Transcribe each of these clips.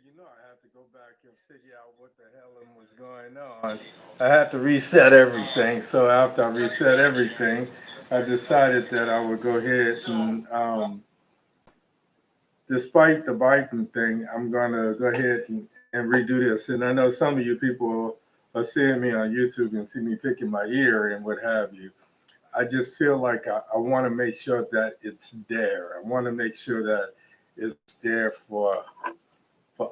I had to go back and figure out what the hell was going on. I had to reset everything. So after I reset everything, I decided that I would go ahead and, despite the biting thing, I'm gonna go ahead and redo this. And I know some of you people are seeing me on YouTube and see me picking my ear and what have you. I just feel like I want to make sure that it's there. I want to make sure that it's there for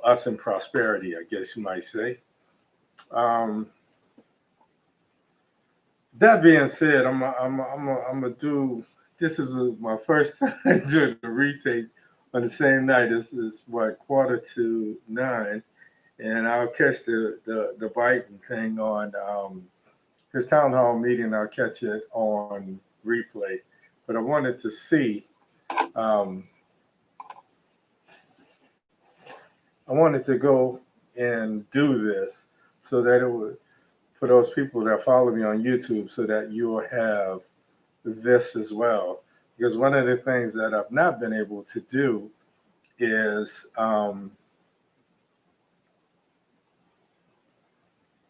us in prosperity, I guess you might say. Um, that being said, I'm gonna do. This is my first time doing the retake on the same night. This is what 8:45, and I'll catch the biting thing on his town hall meeting. I'll catch it on replay, but I wanted to see. Um, I wanted to go and do this so that it would for those people that follow me on YouTube, so that you'll have this as well. Because one of the things that I've not been able to do is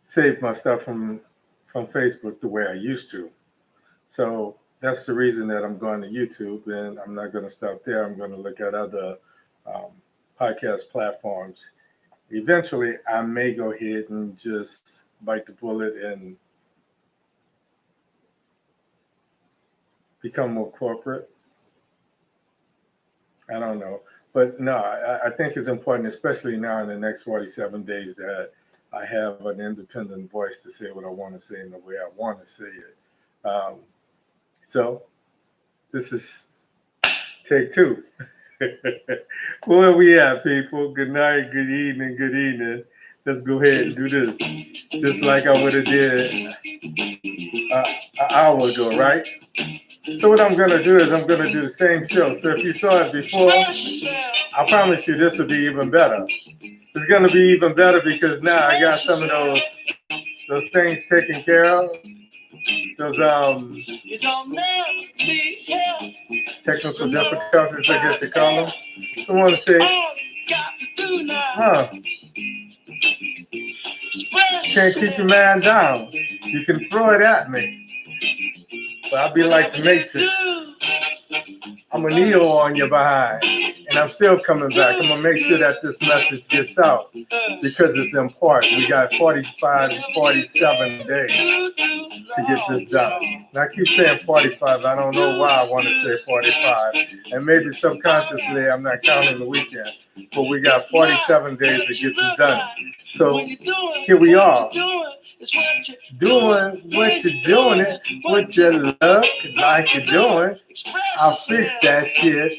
save my stuff from Facebook the way I used to. So that's the reason that I'm going to YouTube, and I'm not going to stop there. I'm going to look at other um, podcast platforms. Eventually, I may go ahead and just bite the bullet and become more corporate. I don't know. But no, I think it's important, especially now in the next 47 days, that I have an independent voice to say what I want to say in the way I want to say it. Um, so this is take two. Where we at, people? Good night, good evening, good evening. Let's go ahead and do this, just like I would have did an hour ago, right? So what I'm gonna do is I'm gonna do the same show. So if you saw it before, I promise you this will be even better. It's gonna be even better because now I got some of those things taken care of. Those technical difficulties, I guess you call them. So I want to say, huh? Can't keep your man down. You can throw it at me, but I'll be like the Matrix. I'm gonna kneel on your behind, and I'm still coming back. I'm gonna make sure that this message gets out because it's important. We got 45, 47 days to get this done. And I keep saying 45. I don't know why I want to say 45, and maybe subconsciously I'm not counting the weekend. But we got 47 days to get this done. So here we are. Doing what you're doing it, what you look like you're doing. I'll fix that shit.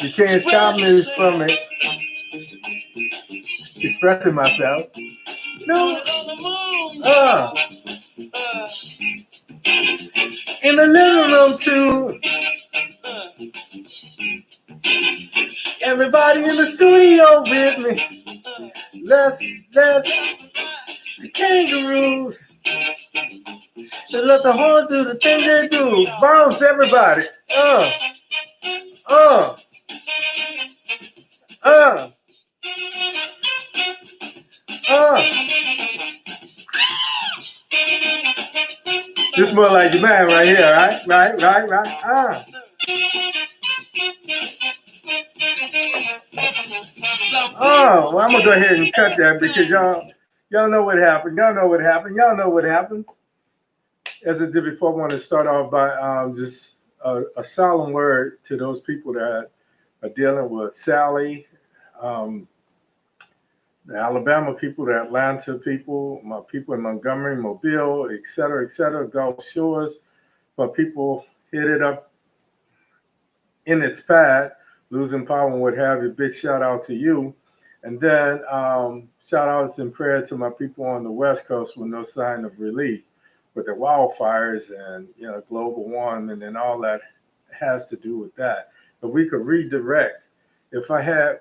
You can't stop me from it. Expressing myself. No. In the living room too. Everybody in the studio with me. Let's the kangaroos. So let the horns do the thing they do. Bounce everybody. Uh, uh, uh. This more like your man right here, right? Right. Oh, well, I'm gonna go ahead and cut that because y'all know what happened. Y'all know what happened. Y'all know what happened. As I did before, I want to start off by just a solemn word to those people that are dealing with Sally, um, the Alabama people, the Atlanta people, my people in Montgomery, Mobile, et cetera, Gulf Shores, but people hit it up in its path, losing power and what have you. Big shout out to you. And then shout outs and prayer to my people on the West Coast with no sign of relief with the wildfires and global warming and all that has to do with that. But we could redirect. If I had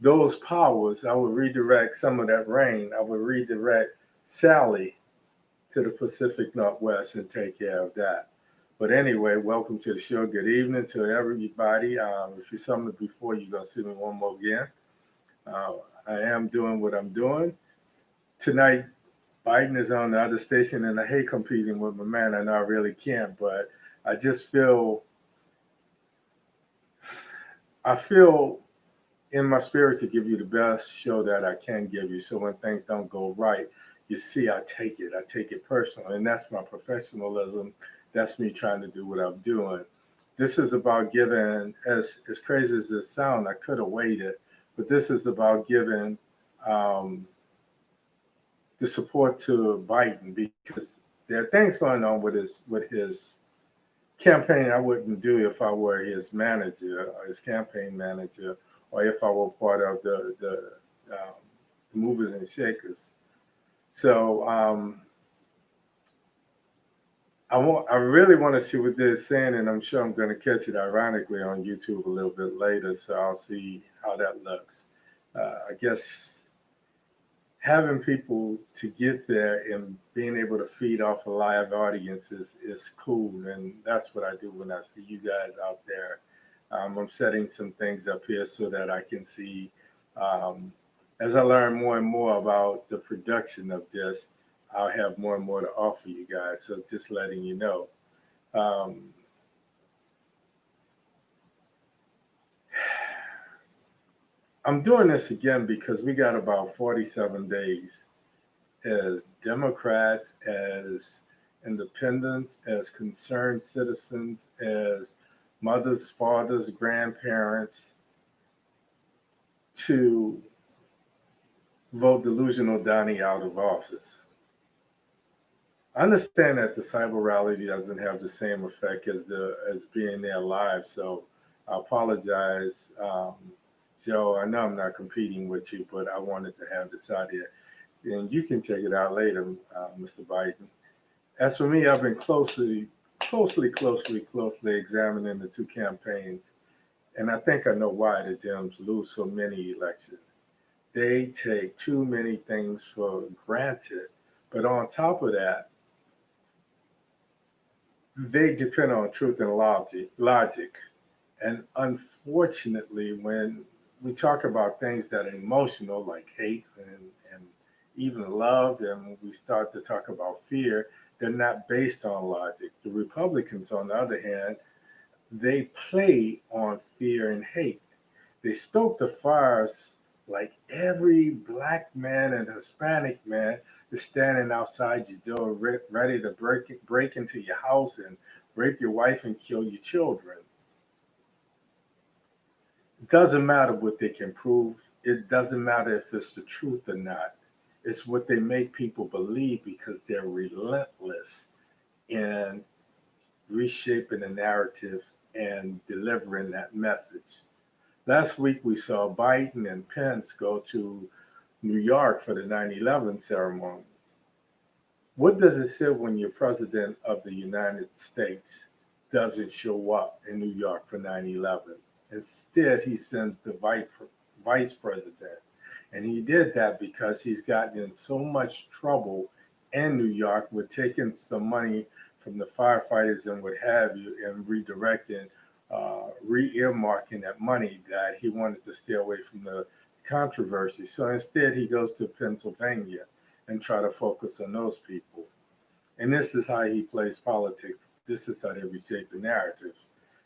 those powers, I would redirect some of that rain. I would redirect Sally to the Pacific Northwest and take care of that. But anyway, welcome to the show. Good evening to everybody. If you saw me before, you're going to see me one more again. Uh, I am doing what I'm doing. Tonight, Biden is on the other station, and I hate competing with my man. I know I really can't, but I just feel in my spirit to give you the best show that I can give you. So when things don't go right, you see, I take it. I take it personal, and that's my professionalism. That's me trying to do what I'm doing. This is about giving, as crazy as this sounds, I could have waited, but this is about giving um, the support to Biden because there are things going on with his campaign I wouldn't do if I were his manager or his campaign manager or if I were part of the movers and shakers. So I really want to see what they're saying, and I'm sure I'm going to catch it ironically on YouTube a little bit later. So I'll see how that looks. I guess having people to get there and being able to feed off a live audience is cool, and that's what I do when I see you guys out there. I'm setting some things up here so that I can see um, as I learn more and more about the production of this, I'll have more and more to offer you guys. So just letting you know. Um, I'm doing this again because we got about 47 days as Democrats, as independents, as concerned citizens, as mothers, fathers, grandparents to vote delusional Donnie out of office. I understand that the cyber rally doesn't have the same effect as being there live, so I apologize, Joe. I know I'm not competing with you, but I wanted to have this out here, and you can check it out later, Mr. Biden. As for me, I've been closely examining the two campaigns, and I think I know why the Dems lose so many elections. They take too many things for granted, but on top of that, they depend on truth and logic. And unfortunately, when we talk about things that are emotional, like hate and even love, and when we start to talk about fear, they're not based on logic. The Republicans, on the other hand, they play on fear and hate. They stoke the fires like every black man and Hispanic man is standing outside your door, ready to break into your house and rape your wife and kill your children. It doesn't matter what they can prove. It doesn't matter if it's the truth or not. It's what they make people believe because they're relentless in reshaping the narrative and delivering that message. Last week, we saw Biden and Pence go to New York for the 9/11 ceremony. What does it say when your president of the United States doesn't show up in New York for 9/11? Instead, he sends the vice president. And he did that because he's gotten in so much trouble in New York with taking some money from the firefighters and what have you and redirecting, re-earmarking that money that he wanted to stay away from the controversy. So instead, he goes to Pennsylvania and try to focus on those people. And this is how he plays politics. This is how they reshape the narrative.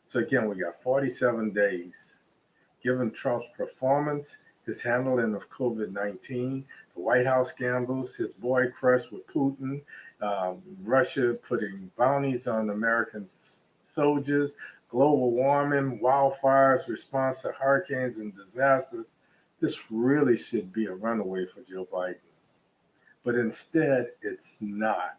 So again, we got 47 days. Given Trump's performance, his handling of COVID-19, the White House scandals, his boy crush with Putin, Russia putting bounties on American soldiers, global warming, wildfires, response to hurricanes and disasters, this really should be a runaway for Joe Biden. But instead, it's not.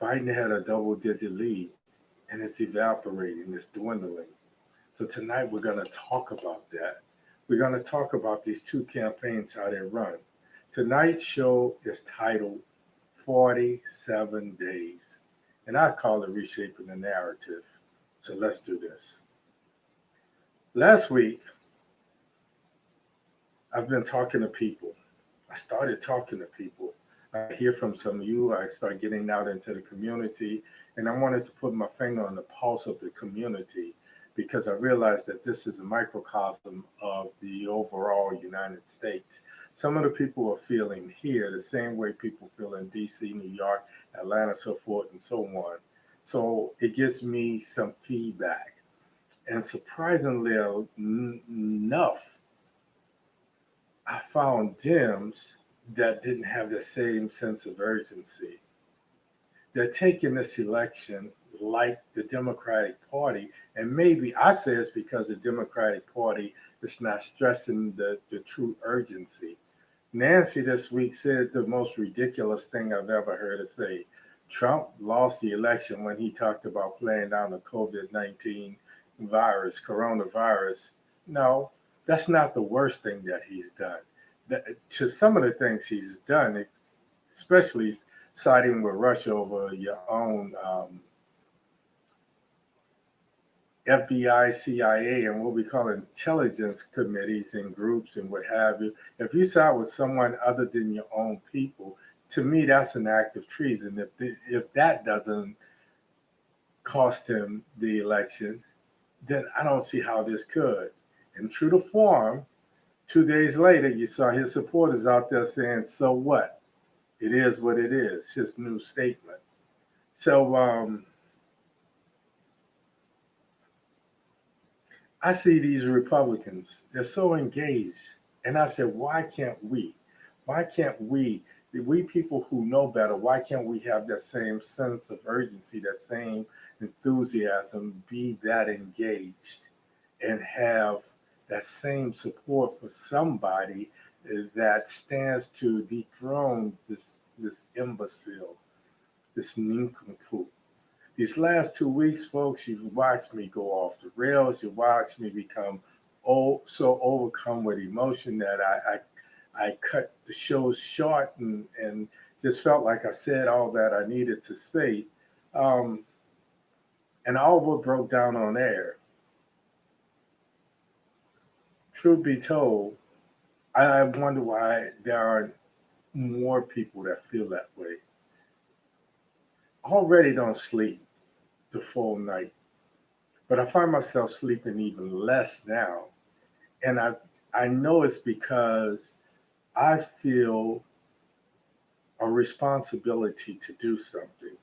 Biden had a double-digit lead, and it's evaporating, it's dwindling. So tonight we're going to talk about that. We're going to talk about these two campaigns, how they run. Tonight's show is titled 47 Days, and I call it Reshaping the Narrative. So let's do this. Last week, I've been talking to people. I started talking to people I hear from some of you. I start getting out into the community, and I wanted to put my finger on the pulse of the community because I realized that this is a microcosm of the overall United States. Some of the people are feeling here the same way people feel in DC, New York, Atlanta, so forth and so on. So it gives me some feedback. And surprisingly enough, I found Dems that didn't have the same sense of urgency. They're taking this election like the Democratic Party, and maybe I say it's because the Democratic Party is not stressing the true urgency. Nancy this week said the most ridiculous thing I've ever heard her say. Trump lost the election when he talked about playing down the COVID-19 virus, coronavirus. No, that's not the worst thing that he's done. To some of the things he's done, especially siding with Russia over your own FBI, CIA, and what we call intelligence committees and groups and what have you. If you side with someone other than your own people, to me, that's an act of treason. If that doesn't cost him the election, then I don't see how this could. And true to form, 2 days later, you saw his supporters out there saying, so what? It is what it is, his new statement. So I see these Republicans, they're so engaged. And I said, why can't we? Why can't we people who know better, why can't we have that same sense of urgency, that same enthusiasm, be that engaged and have that same support for somebody that stands to dethrone this imbecile, this nincompoop. These last 2 weeks, folks, you've watched me go off the rails. You watched me become so overcome with emotion that I cut the show short and just felt like I said all that I needed to say. And all but broke down on air. Truth be told, I wonder why there aren't more people that feel that way. I already don't sleep the full night, but I find myself sleeping even less now. And I know it's because I feel a responsibility to do something.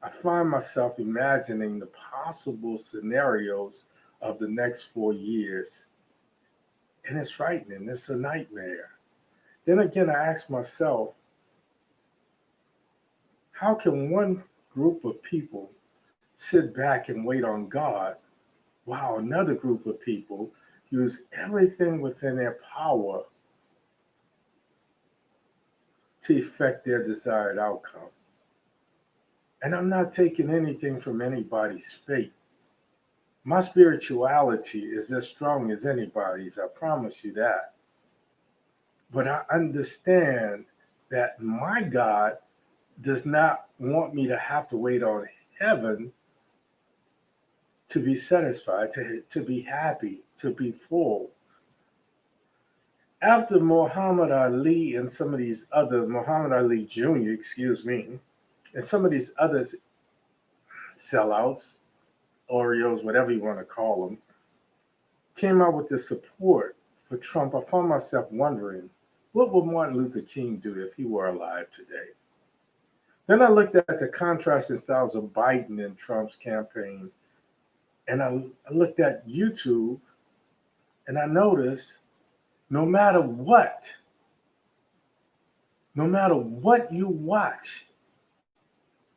I find myself imagining the possible scenarios of the next 4 years, and it's frightening. It's a nightmare. Then again, I ask myself, how can one group of people sit back and wait on God while another group of people use everything within their power to effect their desired outcome? And I'm not taking anything from anybody's faith. My spirituality is as strong as anybody's, I promise you that. But I understand that my God does not want me to have to wait on heaven to be satisfied, to be happy, to be full. After Muhammad Ali and some of these other, Muhammad Ali Jr., excuse me, and some of these other sellouts, Oreos, whatever you want to call them, came out with the support for Trump, I found myself wondering, what would Martin Luther King do if he were alive today? Then I looked at the contrasting styles of Biden and Trump's campaign, and I looked at YouTube, and I noticed no matter what you watch,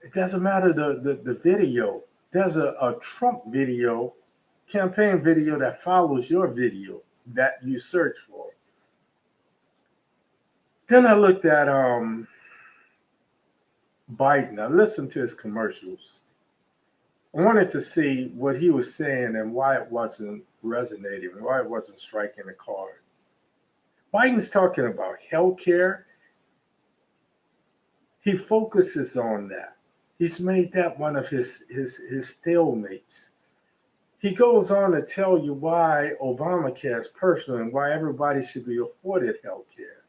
it doesn't matter the video. There's a Trump video, campaign video that follows your video that you search for. Then I looked at Biden. I listened to his commercials. I wanted to see what he was saying and why it wasn't resonating, why it wasn't striking a chord. Biden's talking about healthcare. He focuses on that. He's made that one of his stalemates. He goes on to tell you why Obamacare is personal and why everybody should be afforded health care.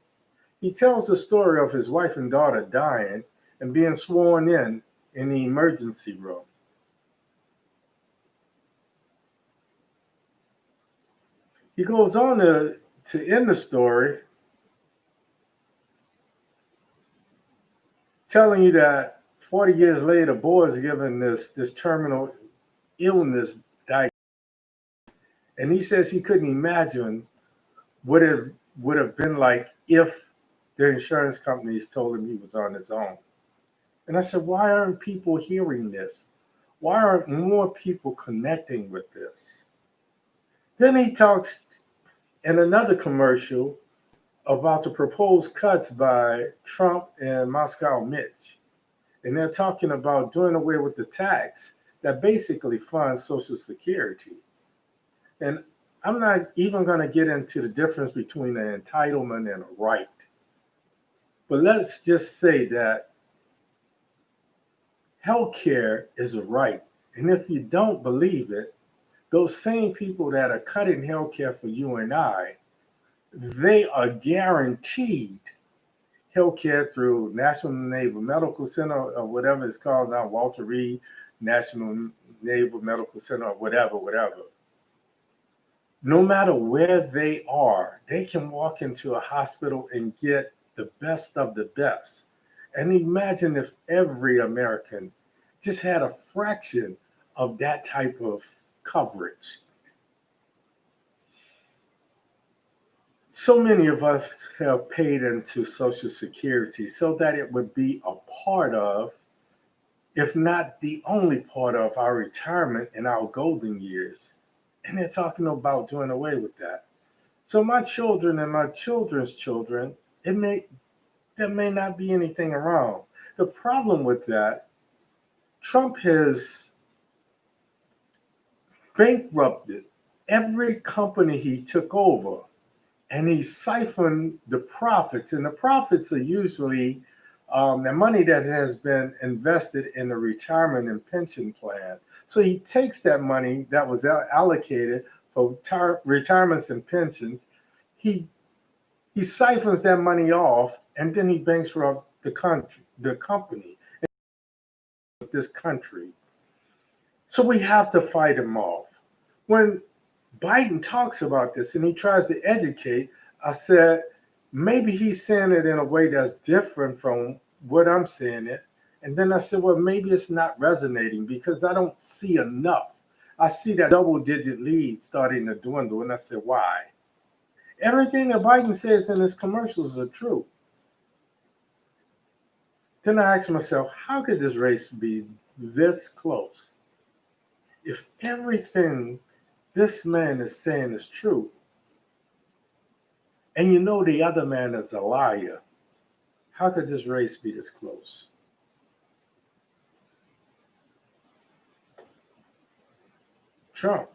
He tells the story of his wife and daughter dying and being sworn in the emergency room. He goes on to end the story telling you that 40 years later, the boy is given this terminal illness diagnosis. And he says he couldn't imagine what it would have been like if the insurance companies told him he was on his own. And I said, why aren't people hearing this? Why aren't more people connecting with this? Then he talks in another commercial about the proposed cuts by Trump and Moscow Mitch. And they're talking about doing away with the tax that basically funds Social Security. And I'm not even going to get into the difference between an entitlement and a right. But let's just say that healthcare is a right. And if you don't believe it, those same people that are cutting healthcare for you and I, they are guaranteed healthcare through National Naval Medical Center or whatever it's called now, Walter Reed National Naval Medical Center or whatever. No matter where they are, they can walk into a hospital and get the best of the best. And imagine if every American just had a fraction of that type of coverage. So many of us have paid into Social Security so that it would be a part of, if not the only part of, our retirement in our golden years. And they're talking about doing away with that. So my children and my children's children, there may not be anything around. The problem with that, Trump has bankrupted every company he took over, and he siphoned the profits. And the profits are usually the money that has been invested in the retirement and pension plan. So he takes that money that was allocated for retirements and pensions, he siphons that money off, and then he bankrupts the company, this country. So we have to fight him off. When Biden talks about this and he tries to educate, I said, maybe he's saying it in a way that's different from what I'm saying it. And then I said, well, maybe it's not resonating because I don't see enough. I see that double-digit lead starting to dwindle, and I said, why? Everything that Biden says in his commercials are true. Then I asked myself, how could this race be this close? If everything this man is saying is true, and you know the other man is a liar, how could this race be this close? Trump.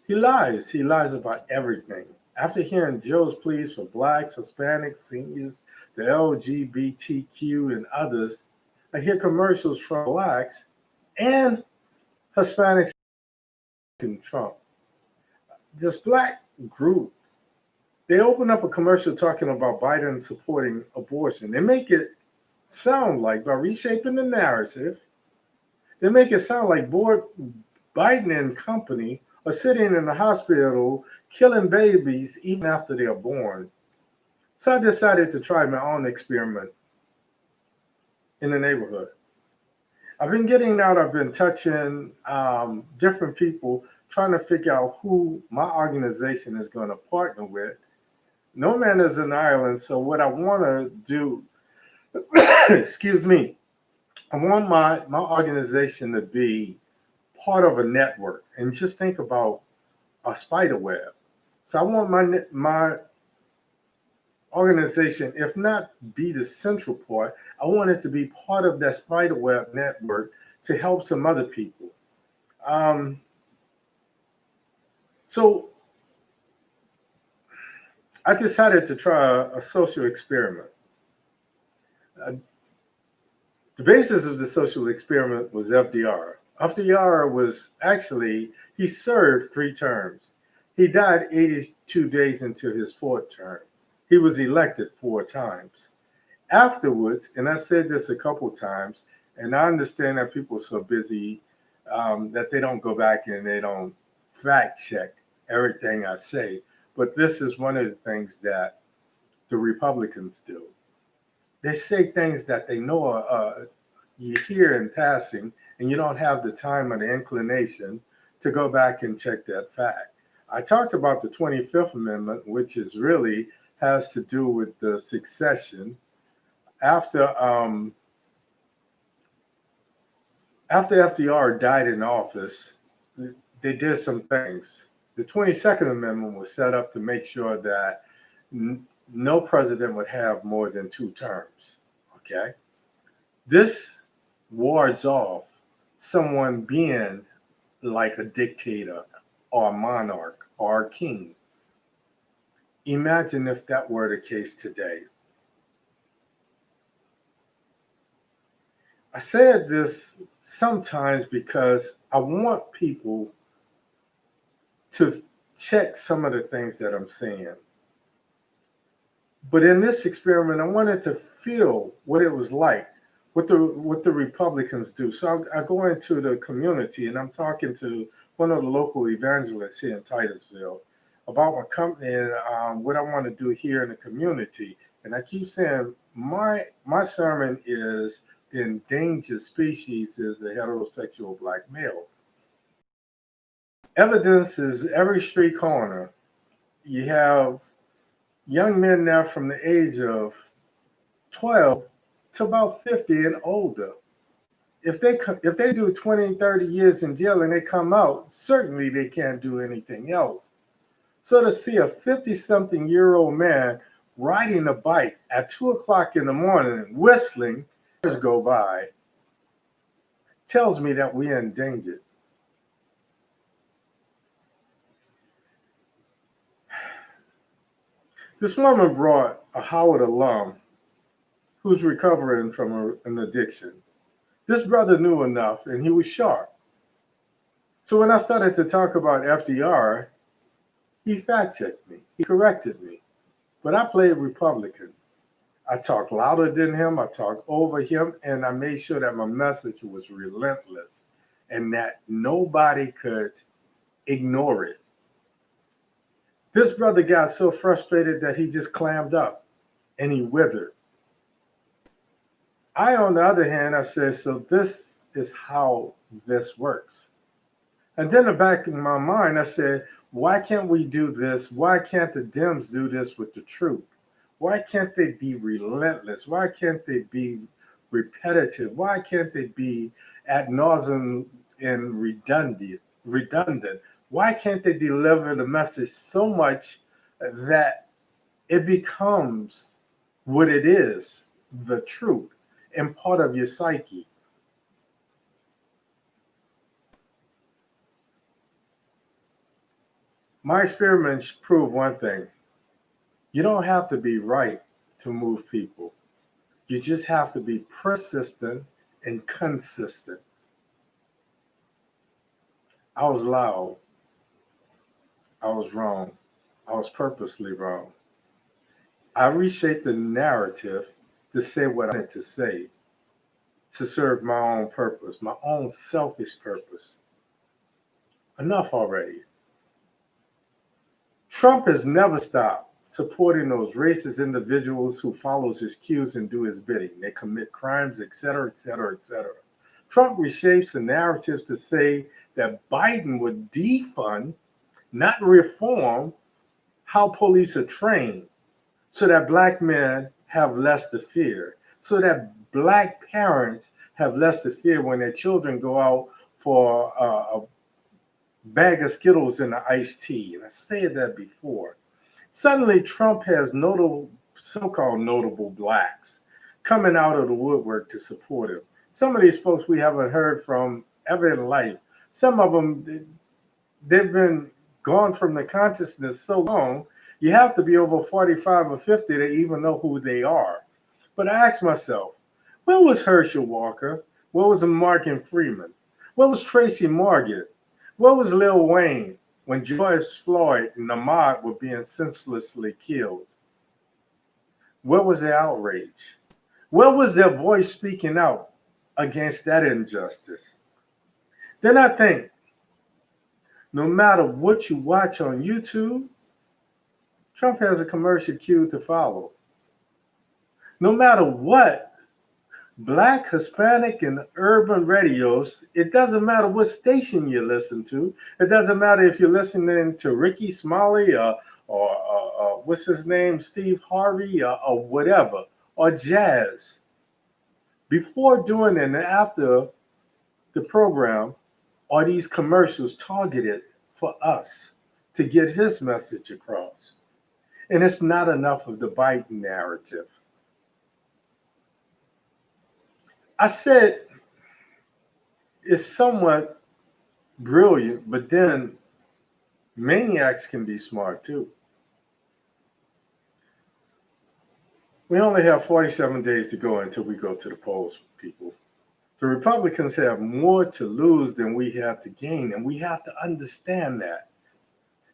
He lies. He lies about everything. After hearing Joe's pleas for blacks, Hispanics, seniors, the LGBTQ, and others, I hear commercials from blacks and Hispanics in Trump. This black group, they open up a commercial talking about Biden supporting abortion. They make it sound like, by reshaping the narrative, they make it sound like Biden and company are sitting in the hospital killing babies even after they are born. So I decided to try my own experiment in the neighborhood. I've been getting out, I've been touching different people, trying to figure out who my organization is going to partner with. No man is an island, so what I want to do, excuse me, I want my organization to be part of a network. And just think about a spider web. So I want my organization, if not be the central part, I want it to be part of that spider web network to help some other people. So I decided to try a social experiment. The basis of the social experiment was FDR. FDR was actually, he served 3 terms. He died 82 days into his 4th term. He was elected 4 times. Afterwards, and I said this a couple times, and I understand that people are so busy that they don't go back and they don't fact check everything I say. But this is one of the things that the Republicans do. They say things that they know you hear in passing, and you don't have the time or the inclination to go back and check that fact. I talked about the 25th Amendment, which is really has to do with the succession. After after FDR died in office, they did some things. The 22nd Amendment was set up to make sure that no president would have more than 2 terms. Okay, this wards off someone being like a dictator or a monarch or a king. Imagine if that were the case today. I said this sometimes because I want people to check some of the things that I'm saying. But in this experiment, I wanted to feel what it was like, what the Republicans do. So I go into the community and I'm talking to one of the local evangelists here in Titusville about my company and what I want to do here in the community. And I keep saying my sermon is the endangered species is the heterosexual black male. Evidence is every street corner. You have young men now from the age of 12 to about 50 and older. If they do 20, 30 years in jail and they come out, certainly they can't do anything else. So to see a 50-something-year-old man riding a bike at 2 o'clock in the morning and whistling as go by tells me that we're endangered. This woman brought a Howard alum who's recovering from an addiction. This brother knew enough and he was sharp. So when I started to talk about FDR, he fact checked me, he corrected me. But I played Republican. I talked louder than him, I talked over him, and I made sure that my message was relentless and that nobody could ignore it. This brother got so frustrated that he just clammed up and he withered. I, on the other hand, I said, so this is how this works. And then in the back of my mind, I said, why can't we do this? Why can't the Dems do this with the truth? Why can't they be relentless? Why can't they be repetitive? Why can't they be ad nauseum and redundant? Why can't they deliver the message so much that it becomes what it is, the truth, and part of your psyche? My experiments prove one thing. You don't have to be right to move people. You just have to be persistent and consistent. I was loud. I was wrong. I was purposely wrong. I reshaped the narrative to say what I wanted to say, to serve my own purpose, my own selfish purpose. Enough already. Trump has never stopped supporting those racist individuals who follows his cues and do his bidding. They commit crimes, etc., etc., etc. Trump reshapes the narrative to say that Biden would defund, not reform, how police are trained so that black men have less to fear, so that black parents have less to fear when their children go out for a bag of Skittles and an iced tea. And I said that before. Suddenly, Trump has so-called notable blacks coming out of the woodwork to support him. Some of these folks we haven't heard from ever in life. Some of them, they've been gone from the consciousness so long, you have to be over 45 or 50 to even know who they are. But I asked myself, where was Herschel Walker? Where was Martin Freeman? Where was Tracy Morgan? Where was Lil Wayne when George Floyd and Ahmaud were being senselessly killed? Where was the outrage? Where was their voice speaking out against that injustice? Then I think no matter what you watch on YouTube, Trump has a commercial cue to follow. No matter what, Black, Hispanic, and urban radios, it doesn't matter what station you listen to. It doesn't matter if you're listening to Ricky Smiley or what's his name, Steve Harvey or whatever, or jazz. Before, during, and after the program, are these commercials targeted for us to get his message across? And it's not enough of the Biden narrative. I said it's somewhat brilliant, but then maniacs can be smart too. We only have 47 days to go until we go to the polls, people. The Republicans have more to lose than we have to gain, and we have to understand that.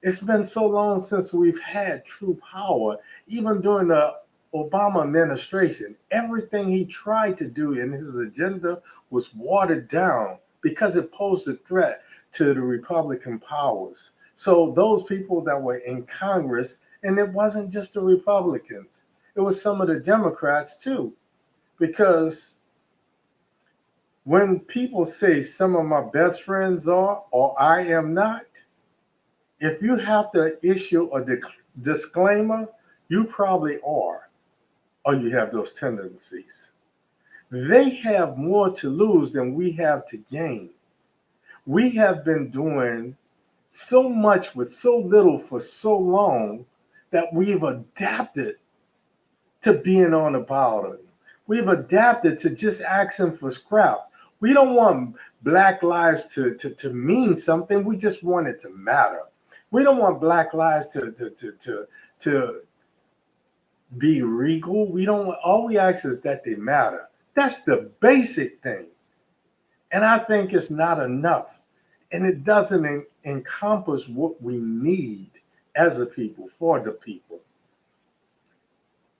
It's been so long since we've had true power, even during the Obama administration. Everything he tried to do in his agenda was watered down because it posed a threat to the Republican powers. So those people that were in Congress, and it wasn't just the Republicans, it was some of the Democrats too, because when people say some of my best friends are or I am not, if you have to issue a disclaimer, you probably are, or you have those tendencies. They have more to lose than we have to gain. We have been doing so much with so little for so long that we've adapted to being on the bottom. We've adapted to just asking for scrap. We don't want Black lives to mean something. We just want it to matter. We don't want Black lives to be regal. We don't. All we ask is that they matter. That's the basic thing. And I think it's not enough. And it doesn't encompass what we need as a people, for the people.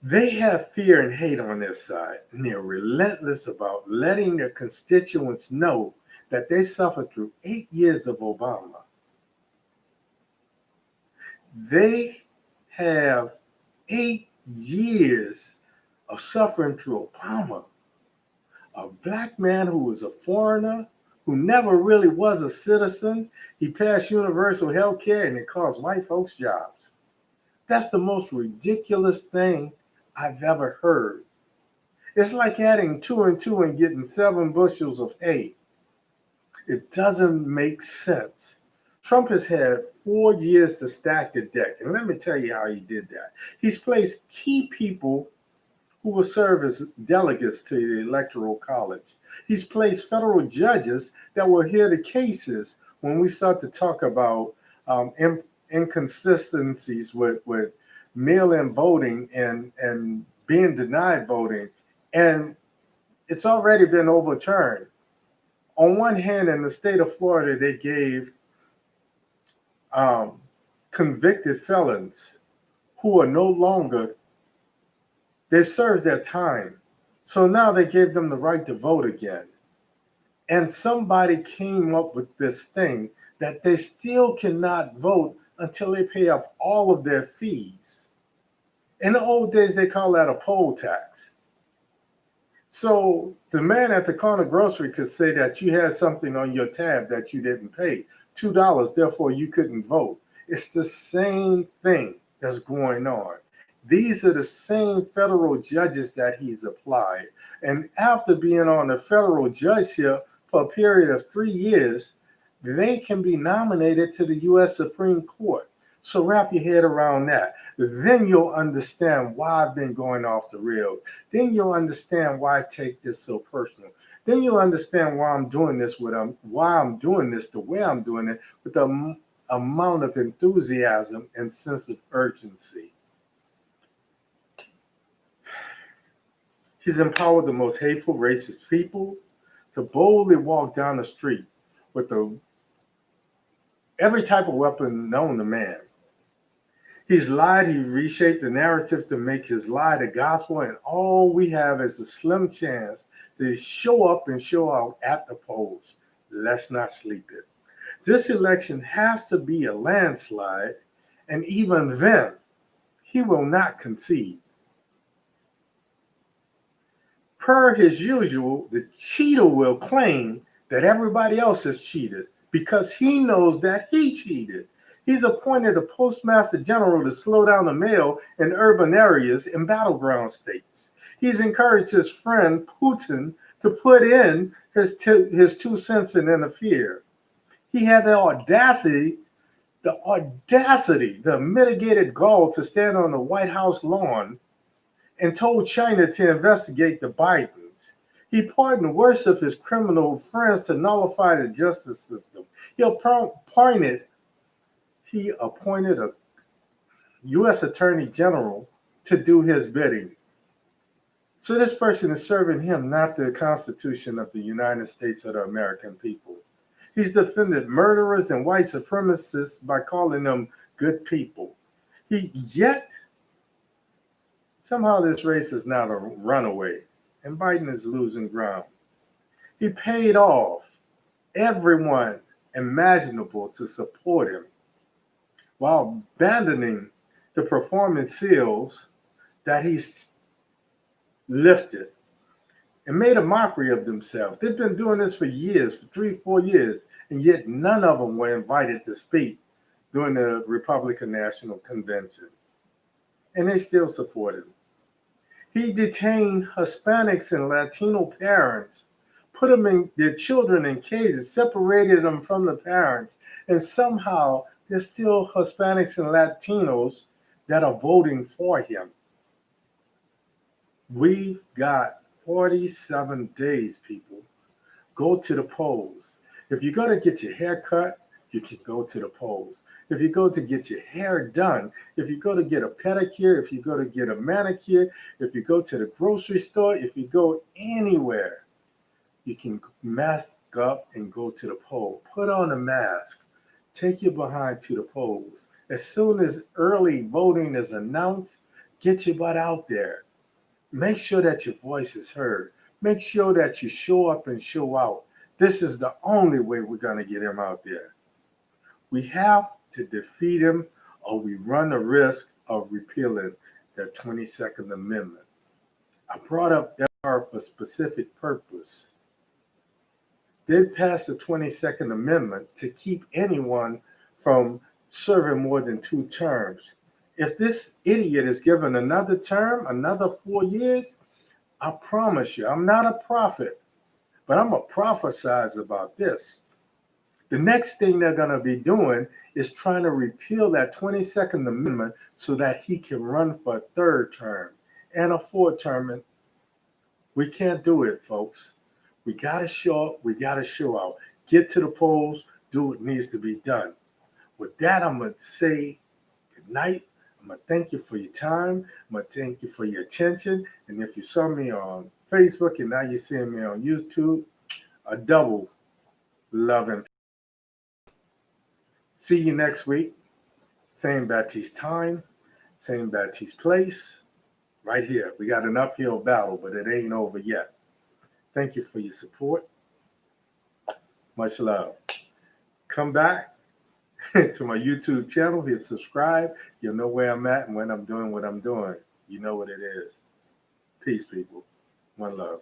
They have fear and hate on their side, and they're relentless about letting their constituents know that they suffered through 8 years of Obama. They have 8 years of suffering through Obama. A Black man who was a foreigner, who never really was a citizen. He passed universal health care and it cost white folks jobs. That's the most ridiculous thing I've ever heard. It's like adding 2 and 2 and getting 7 bushels of hay. It doesn't make sense. Trump has had 4 years to stack the deck. And let me tell you how he did that. He's placed key people who will serve as delegates to the Electoral College. He's placed federal judges that will hear the cases when we start to talk about inconsistencies with mail-in voting and being denied voting. And it's already been overturned. On one hand, in the state of Florida, they gave convicted felons who are no longer, they served their time. So now they gave them the right to vote again. And somebody came up with this thing that they still cannot vote until they pay off all of their fees. In the old days, they call that a poll tax. So the man at the corner grocery could say that you had something on your tab that you didn't pay, $2, therefore you couldn't vote. It's the same thing that's going on. These are the same federal judges that he's applied. And after being on the federal judgeship for a period of 3 years, they can be nominated to the U.S. Supreme Court. So wrap your head around that. Then you'll understand why I've been going off the rails. Then you'll understand why I take this so personal. Then you'll understand why I'm doing this why I'm doing this the way I'm doing it, with the amount of enthusiasm and sense of urgency. He's empowered the most hateful, racist people to boldly walk down the street with every type of weapon known to man. He's lied. He reshaped the narrative to make his lie the gospel, and all we have is a slim chance to show up and show out at the polls. Let's not sleep it. This election has to be a landslide, and even then, he will not concede. Per his usual, the cheater will claim that everybody else has cheated because he knows that he cheated. He's appointed a postmaster general to slow down the mail in urban areas in battleground states. He's encouraged his friend Putin to put in his 2 cents and interfere. He had the audacity, the mitigated gall to stand on the White House lawn and told China to investigate the Bidens. He pardoned worse of his criminal friends to nullify the justice system. He appointed a U.S. Attorney General to do his bidding. So this person is serving him, not the Constitution of the United States or the American people. He's defended murderers and white supremacists by calling them good people. Yet, somehow this race is not a runaway, and Biden is losing ground. He paid off everyone imaginable to support him, while abandoning the performance seals that he's lifted and made a mockery of themselves. They've been doing this for years, for 3-4 years, and yet none of them were invited to speak during the Republican National Convention. And they still support him. He detained Hispanics and Latino parents, put their children in cages, separated them from the parents, and somehow there's still Hispanics and Latinos that are voting for him. We've got 47 days, people. Go to the polls. If you're going to get your hair cut, you can go to the polls. If you go to get your hair done, if you go to get a pedicure, if you go to get a manicure, if you go to the grocery store, if you go anywhere, you can mask up and go to the poll. Put on a mask. Take your behind to the polls. As soon as early voting is announced, get your butt out there. Make sure that your voice is heard. Make sure that you show up and show out. This is the only way we're going to get him out there. We have to defeat him, or we run the risk of repealing the 22nd Amendment. I brought up that for a specific purpose. They passed the 22nd Amendment to keep anyone from serving more than 2 terms. If this idiot is given another term, another 4 years, I promise you, I'm not a prophet, but I'm going to prophesize about this. The next thing they're going to be doing is trying to repeal that 22nd Amendment so that he can run for a 3rd term and a 4th term. We can't do it, folks. We got to show up. We got to show out. Get to the polls. Do what needs to be done. With that, I'm going to say good night. I'm going to thank you for your time. I'm going to thank you for your attention. And if you saw me on Facebook and now you're seeing me on YouTube, a double love and see you next week. Same Baptiste time, same Baptiste place, right here. We got an uphill battle, but it ain't over yet. Thank you for your support. Much love. Come back to my YouTube channel. Hit subscribe. You'll know where I'm at and when I'm doing what I'm doing. You know what it is. Peace, people. One love.